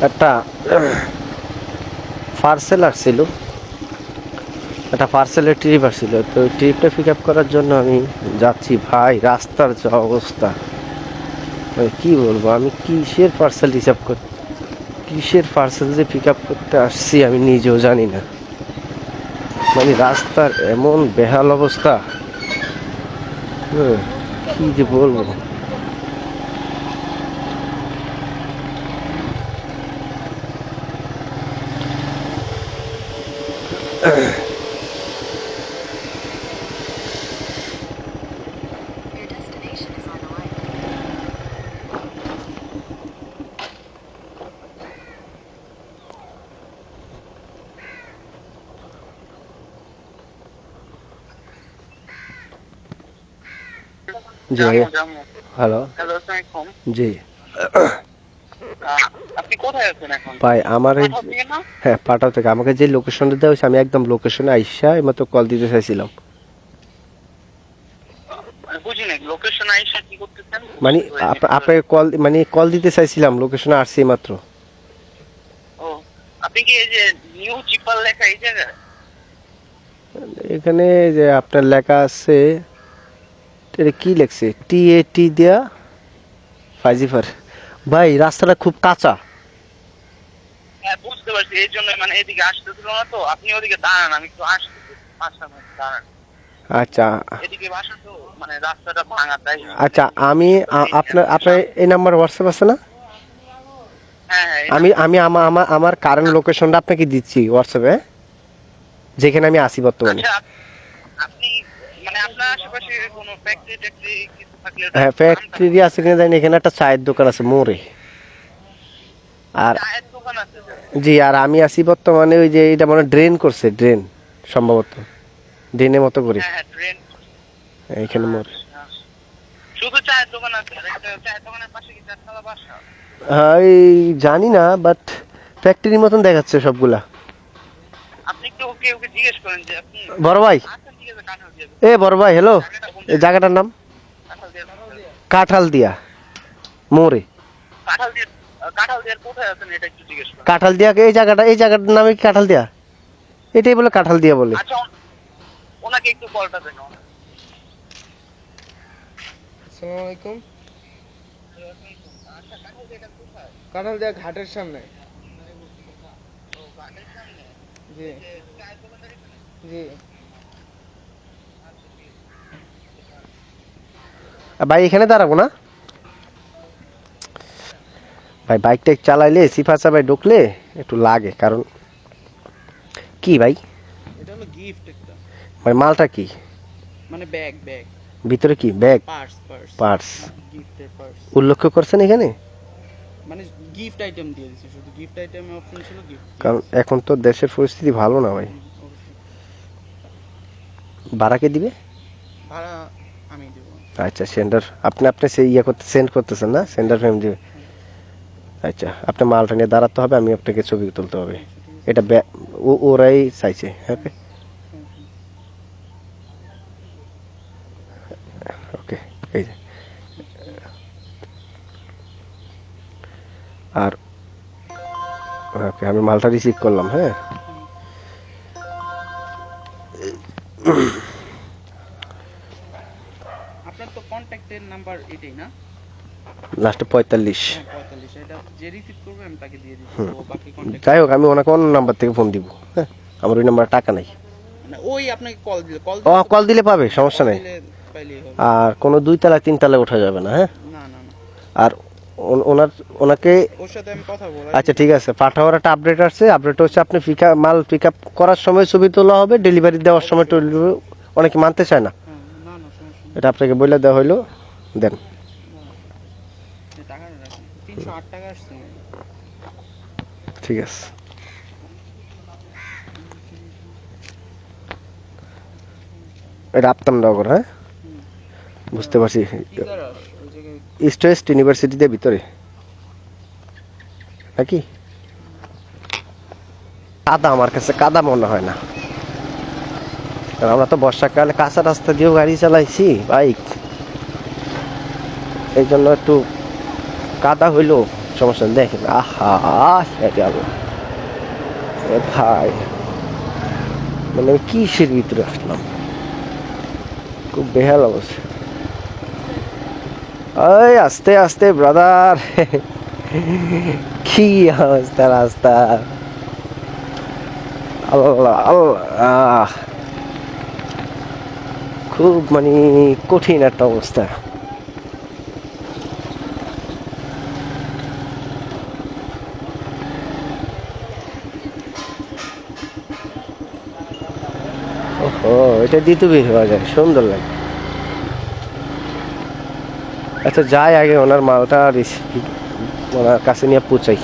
একটা পার্সেল আসছিল, একটা পার্সেলের ট্রিপ আসছিল। তো ট্রিপটা পিক আপ করার জন্য আমি যাচ্ছি। ভাই রাস্তার যা অবস্থা, মানে কি বলবো, আমি কিসের পার্সেল রিসিভ করতে, কিসের পার্সেল যে পিক আপ করতে আসছি আমি নিজেও জানি না। মানে রাস্তার এমন বেহাল অবস্থা, কি যে বলবো। জি ভাইয়া, হ্যালো। জি আপনি কোথায় আছেন এখন? ভাই আমার এই, পাঠাও দিয়ে না? হ্যাঁ পাঠাও থেকে আমাকে যে লোকেশনটা দেওয়া হয়েছে আমি একদম লোকেশনে আইসা এইমাত্র কল দিতে চাইছিলাম। বুঝি নাই, লোকেশন আইসা কি করতেছেন? মানে আপনাকে কল, মানে কল দিতে চাইছিলাম, লোকেশনে আসছি মাত্র। ও, আপনি কি এই যে নিউ জিপাল লেখা এই জায়গায়? এখানে যে আপনার লেখা আছে, এটা কি লেখছে, টি দেয়া ফাইজিফার। ভাই রাস্তাটা খুব কাঁচা। হ্যাঁ বুঝতে পারছি, এই জন্য মানে এদিকে আসতেছিল না তো। আপনি ওদিকে দাঁড়ান, আমি একটু আসতেছি, 5 মিনিট দাঁড়ান। আচ্ছা এদিকে বাসা তো, মানে রাস্তাটা ভাঙা, তাই আচ্ছা, আমি আপনার আপনার এই নাম্বার হোয়াটসঅ্যাপ আছে না? হ্যাঁ হ্যাঁ আমি আমি আমার কারেন্ট লোকেশনটা আপনাকে দিচ্ছি হোয়াটসঅ্যাপে, যেখানে আমি আছি বর্তমানে। আচ্ছা, আপনি মানে আপনার আশেপাশে কোনো ফ্যাক্টরি ট্যাক্টরি কিছু থাকলে হ্যাঁ ফ্যাক্টরি আছে কিনা জানি, এখানে একটা চায়ের দোকান আছে মোড়ে। আর চায়ের দোকান আছে? জি, আর আমি আছি বর্তমানে ওই যে এটা মানে ড্রেন করছে, ড্রেন সম্ভবত ড্রেনের মতো করে হ্যাঁ হ্যাঁ, ট্রেন। এখানে মোড়ে। শুধু চায়ের দোকান আছে? আর একটা চায়ের দোকানের পাশে কি চারতলা বাসা? এই জানি না, বাট ফ্যাক্টরির মতন দেখাচ্ছে সবগুলা। আপনি একটু ওকে ওকে জিজ্ঞেস করেন যে আপনি বড় ভাই, আছেন, ঠিক আছে, কাঁঠাল দিয়ে এ বড় ভাই হ্যালো, এই জায়গাটার নাম কাঁঠাল দিয়ে কাঁঠাল দিয়া মোড়ে। কাঁঠাল দিয়ে কাঁঠাল দিয়ে কোথায় আছেন এটা একটু জিজ্ঞেস করেন। কাঁঠাল দিয়া, এই জায়গাটা, এই জায়গাটার নামে কি কাঁঠাল দিয়া? এটাই বলে কাঁঠাল দিয়া বলে। আচ্ছা, ওনাকে একটু কলটা দেন। আসসালামু আলাইকুম। আচ্ছা, কাঁঠাল দিয়ে কোথায়? কাঁঠাল দেয়া ঘাটের সামনে। ও, ঘাটের সামনে। জি যে চায়ের দোকানটা এখানে? জি। আচ্ছা, ঠিক ভাই এখানে দাঁড়াবো না ভাই, বাইকটা চালাইলে সিফাসা ভাই ঢুকলে একটু লাগে, কারণ কি ভাই, এটা হলো গিফট একটা, ভাই মালটা কি মানে ব্যাগ ব্যাগ ভিতরে, কি ব্যাগ, পার্স পার্স পার্স গিফটের পার্স। উল্লেখ করছেন এখানে? মানে গিফট আইটেম দিয়ে দিছি, শুধু গিফট আইটেমে অপশন ছিল গিফট। কারণ এখন তো দেশের পরিস্থিতি ভালো না ভাই। ভাড়া কে দিবে? ভাড়া আমি দেব। আচ্ছা সেন্ডার, আপনি আপনি সেই ইয়ে করতে সেন্ড করতেছেন না, সেন্ডার ফ্রেম দিবে। আচ্ছা আপনি মালটা নিয়ে দাঁড়াতে হবে, আমি আপনাকে ছবি তুলতে হবে। এটা ওরাই চাইছে। ওকে ওকে, এই যে আর ওকে, আমি মালটা রিসিভ করলাম। হ্যাঁ আপনার তো কন্ট্যাক্টের নাম্বার এটাই না? লাস্টে 45। হ্যাঁ 45, এটা যে রিসিভ করবে আমি তাকে দিয়ে দিচ্ছি, তো বাকি কন্ট্যাক্ট। যাই হোক, আমি ওনাকে অন্য নাম্বার থেকে ফোন দিব। হ্যাঁ, আমার ওই নাম্বারে টাকা নাই। মানে ওই আপনাকে কল দিলে কল দিলে পাবে, সমস্যা নেই। পাইলেই হবে। আর কোনো 2 তলা 3 তলায় ওঠা যাবে না। হ্যাঁ, না না না, আর ওনাকে, ওর সাথে আমি কথা বলবো। আচ্ছা ঠিক আছে, পাঠাওয়ার একটা আপডেট আসছে। আপডেট হচ্ছে আপনি মাল পিক আপ করার সময় ছবি তোলা হবে, ডেলিভারি দেওয়ার সময় অনেকে মানতে চায় না। হ্যাঁ, না না সমস্যা নেই। এটা আপনাকে বলে দেওয়া হইলো, দেন। টাকা রাখেন, 308 টাকা আসছে। ঠিক আছে, এটা আপতাম নগর। হ্যাঁ বুঝতে পারছি, ইস্ট ওয়েস্ট ইউনিভার্সিটিতে ভিতরে নাকি? কাদা, আমার কাছে কাদা মনে হয় না, কারণ আমরা তো বর্ষাকালে কাঁচা রাস্তা দিয়েও গাড়ি চালাইছি, বাইক, এই জন্য একটু কাদা হইলো সমস্যা নেই, দেখেন আহা গেল এ ভাই, মানে আমি কিসের ভিতরে আসলাম, খুব বেহাল অবস্থা। ওই আস্তে আস্তে ব্রাদার, কি অবস্থা রাস্তা, আল্লাহ আল্লাহ, খুব মানে কঠিন একটা অবস্থা। ওহো, এটা দিতে বের হওয়া যায়, সুন্দর লাগে। আচ্ছা যাই আগে ওনার মালটা ওনার কাছে নিয়ে পৌঁছাই।